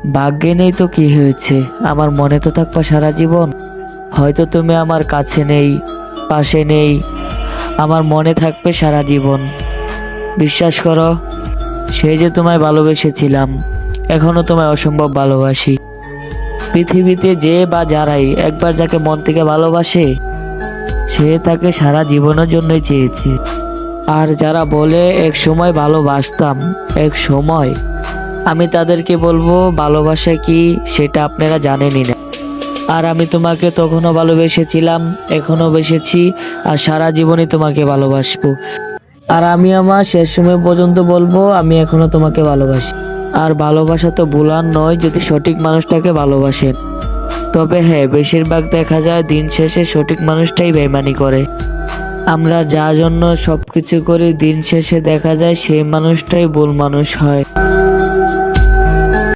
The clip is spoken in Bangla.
ভাগ্যে নেই তো কি হয়েছে, আমার মনে তো থাকবা সারা জীবন। হয়তো তুমি আমার কাছে নেই, পাশে নেই, আমার মনে থাকবে সারা জীবন। বিশ্বাস করো, সে যে তোমায় ভালোবেসেছিলাম, এখনো তোমায় অসম্ভব ভালোবাসি। পৃথিবীতে যে বা যারাই একবার যাকে মন থেকে ভালোবাসে, সে তাকে সারা জীবনের জন্যই চেয়েছে। আর যারা বলে এক সময় ভালোবাসতাম, এক সময়, আমি তাদেরকে বলবো ভালোবাসা কি সেটা আপনারা জানেনই না। আর আমি তোমাকে তখনও ভালোবেসেছিলাম, এখনো বেসেছি, আর সারা জীবনই তোমাকে ভালোবাসবো। আর আমি আমার শেষ সময় পর্যন্ত বলবো আমি এখনো তোমাকে ভালোবাসি। আর ভালোবাসা তো ভুলার নয় যদি সঠিক মানুষটাকে ভালোবাসেন। তবে হ্যাঁ, বেশিরভাগ দেখা যায় দিন শেষে সঠিক মানুষটাই বেইমানি করে। আমরা যার জন্য সবকিছু করি, দিন শেষে দেখা যায় সেই মানুষটাই ভুল মানুষ হয়।